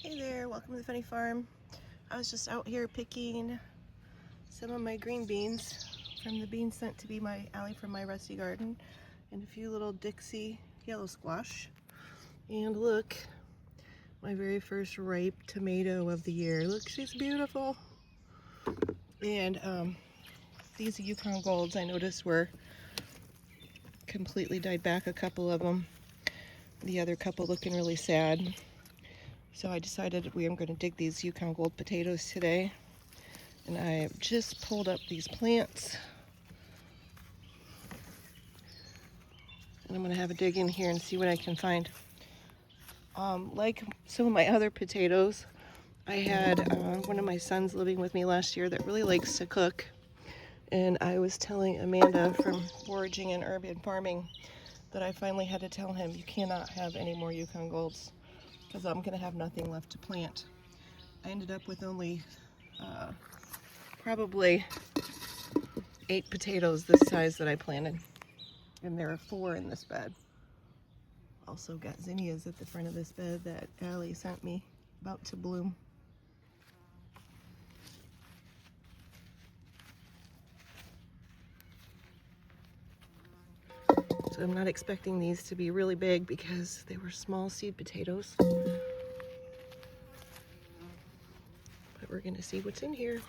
Hey there, welcome to the Funny Farm. I was just out here picking some of my green beans from the beans sent to be my alley from my rusty garden, and a few little Dixie yellow squash. And look, my very first ripe tomato of the year. Look, she's beautiful. And these Yukon Golds I noticed were completely died back, a couple of them. The other couple looking really sad. So I decided we are going to dig these Yukon Gold potatoes today. And I just pulled up these plants. And I'm going to have a dig in here and see what I can find. Like some of my other potatoes, I had one of my sons living with me last year that really likes to cook. And I was telling Amanda from Foraging and Urban Farming that I finally had to tell him, you cannot have any more Yukon Golds, because I'm going to have nothing left to plant. I ended up with only probably 8 potatoes this size that I planted, and there are 4 in this bed. Also got zinnias at the front of this bed that Allie sent me, about to bloom. So I'm not expecting these to be really big because they were small seed potatoes. But we're gonna see what's in here.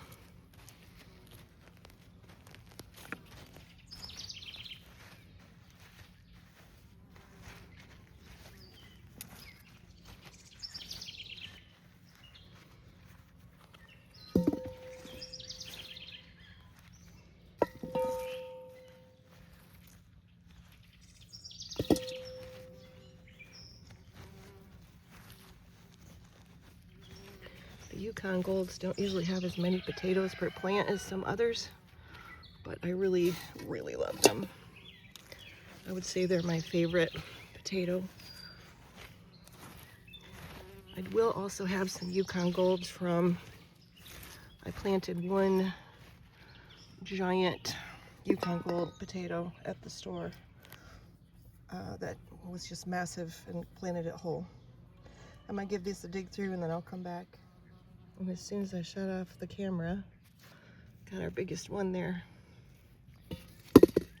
The Yukon Golds don't usually have as many potatoes per plant as some others, but I really, really love them. I would say they're my favorite potato. I will also have some Yukon Golds from, I planted one giant Yukon Gold potato at the store that was just massive and planted it whole. I might give this a dig through and then I'll come back. And as soon as I shut off the camera, got our biggest one there.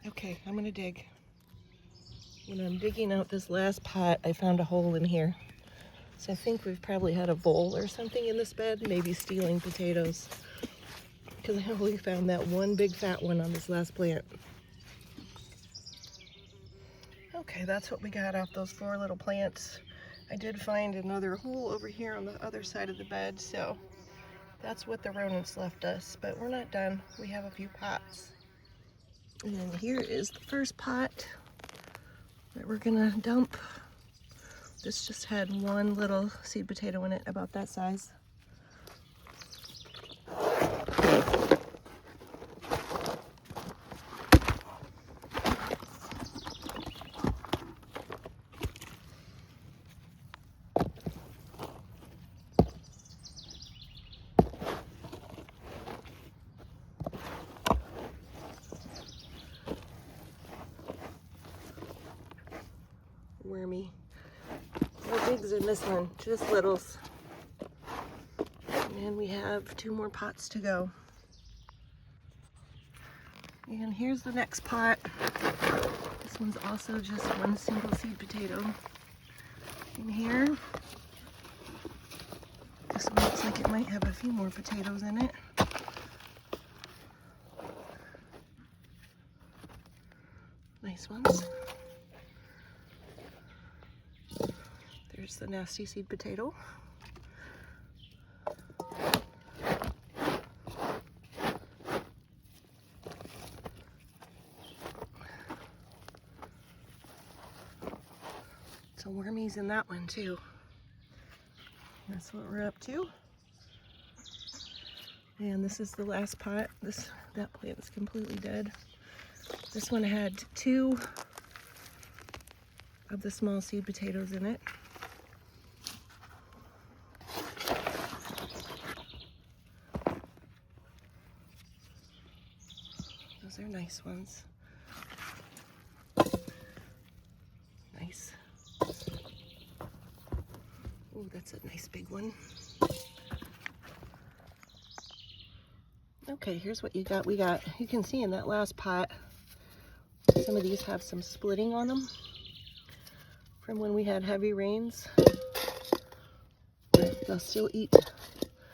Okay, I'm gonna dig. When I'm digging out this last pot, I found a hole in here. So I think we've probably had a vole or something in this bed, maybe stealing potatoes. Because I only found that one big fat one on this last plant. Okay, that's what we got off those 4 little plants. I did find another hole over here on the other side of the bed, so that's what the rodents left us. But we're not done. We have a few pots. And here is the first pot that we're gonna dump. This just had one little seed potato in it, about that size. Wormy. No bigs in this one, just littles. And we have 2 more pots to go. And here's the next pot. This one's also just one single seed potato. In here, this one looks like it might have a few more potatoes in it. Nice ones. There's the nasty seed potato. Some wormies in that one too. That's what we're up to. And this is the last pot. That plant is completely dead. This one had 2 of the small seed potatoes in it. Those are nice ones. Nice. Oh, that's a nice big one. Okay, here's what you got. You can see in that last pot, some of these have some splitting on them from when we had heavy rains. But they'll still eat.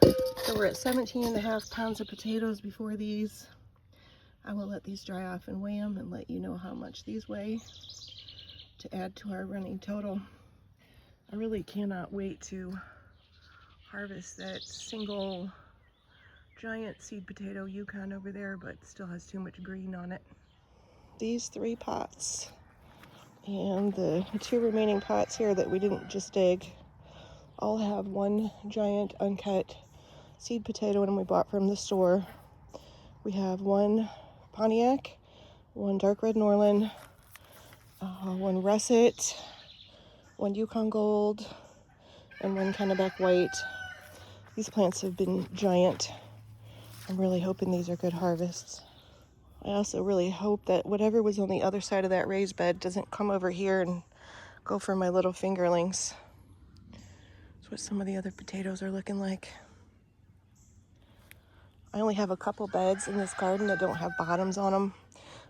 So we're at 17.5 pounds of potatoes before these. I will let these dry off and weigh them and let you know how much these weigh to add to our running total. I really cannot wait to harvest that single giant seed potato Yukon over there, but still has too much green on it. These 3 pots and the 2 remaining pots here that we didn't just dig all have one giant uncut seed potato one we bought from the store. We have one Pontiac, one dark red Norland, one russet, one Yukon Gold, and one Kennebec White. These plants have been giant. I'm really hoping these are good harvests. I also really hope that whatever was on the other side of that raised bed doesn't come over here and go for my little fingerlings. That's what some of the other potatoes are looking like. I only have a couple beds in this garden that don't have bottoms on them.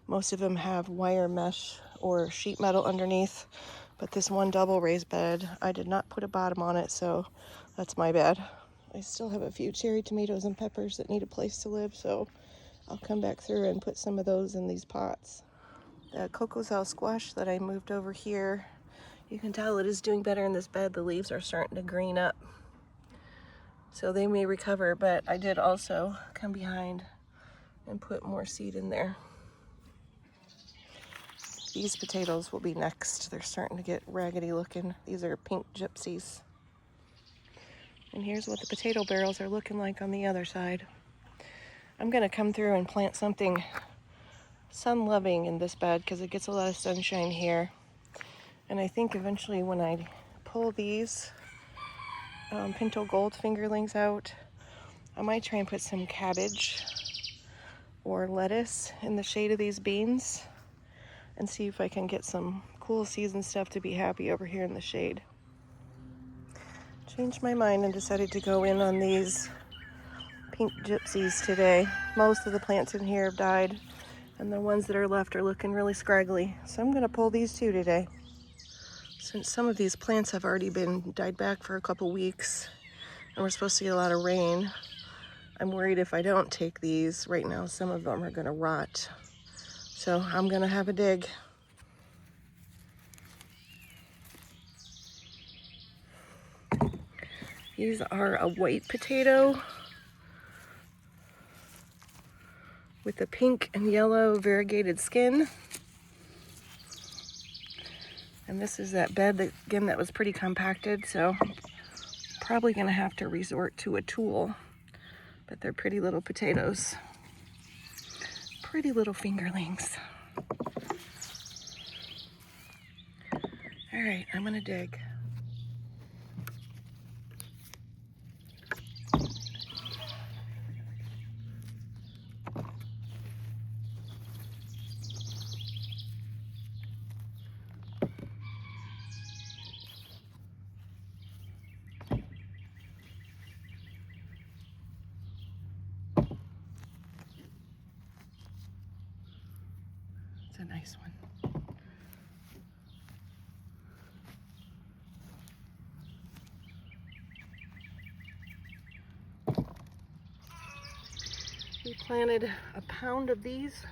Most of them have wire mesh or sheet metal underneath, but this one double raised bed, I did not put a bottom on it, so that's my bad. I still have a few cherry tomatoes and peppers that need a place to live, so I'll come back through and put some of those in these pots. The cocosal squash that I moved over here, you can tell it is doing better in this bed. The leaves are starting to green up, so they may recover, but I did also come behind and put more seed in there. These potatoes will be next. They're starting to get raggedy looking. These are pink gypsies. And here's what the potato barrels are looking like on the other side. I'm gonna come through and plant something sun-loving in this bed because it gets a lot of sunshine here. And I think eventually when I pull these pinto gold fingerlings out, I might try and put some cabbage or lettuce in the shade of these beans and see if I can get some cool season stuff to be happy over here in the shade. Changed my mind and decided to go in on these pink gypsies today. Most of the plants in here have died, and the ones that are left are looking really scraggly. So I'm gonna pull these 2 today. Since some of these plants have already been died back for a couple weeks, and we're supposed to get a lot of rain, I'm worried if I don't take these right now, some of them are gonna rot. So I'm gonna have a dig. These are a white potato with a pink and yellow variegated skin. And this is that bed that, again, that was pretty compacted, so probably gonna have to resort to a tool. But they're pretty little potatoes. Pretty little fingerlings. All right, I'm gonna dig. It's a nice one. We planted a pound of these,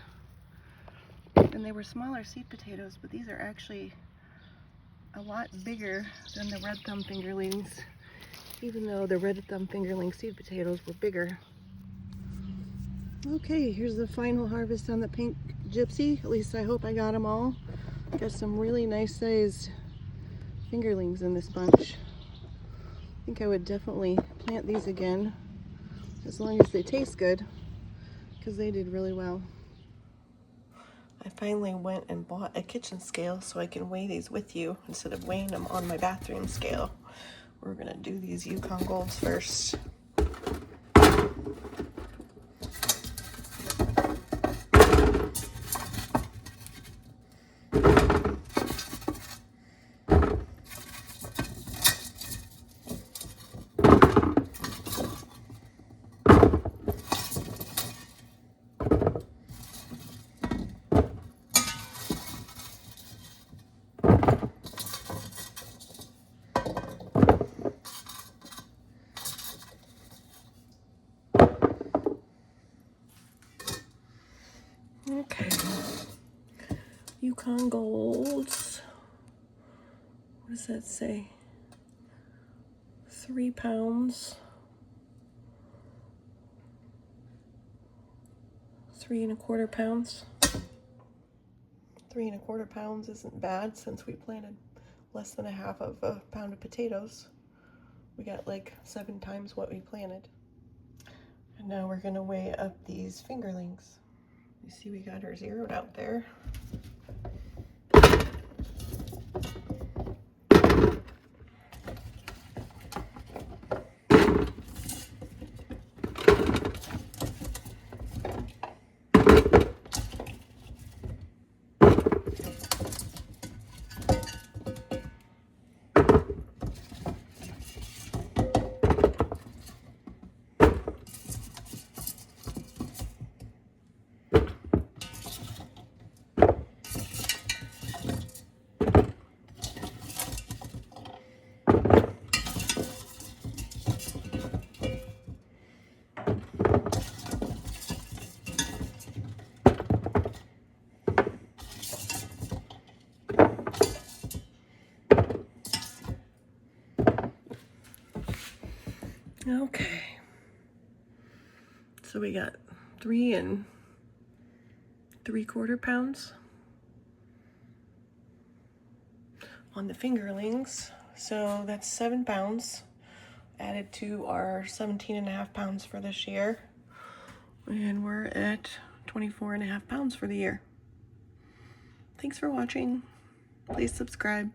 and they were smaller seed potatoes, but these are actually a lot bigger than the red thumb fingerlings, even though the red thumb fingerling seed potatoes were bigger. Okay, here's the final harvest on the pink gypsy. At least I hope I got them all. Got some really nice sized fingerlings in this bunch. I think I would definitely plant these again, as long as they taste good, because they did really well. I finally went and bought a kitchen scale so I can weigh these with you instead of weighing them on my bathroom scale. We're gonna do these Yukon Golds first. Yukon Golds. What does that say? 3 pounds. 3 1/4 pounds. 3 1/4 pounds isn't bad since we planted less than 1/2 pound of potatoes. We got like 7 times what we planted. And now we're gonna weigh up these fingerlings. You see we got her zeroed out there. Okay, so we got 3 3/4 pounds on the fingerlings, so that's 7 pounds added to our 17.5 pounds for this year, and we're at 24.5 pounds for the year. Thanks for watching. Please subscribe.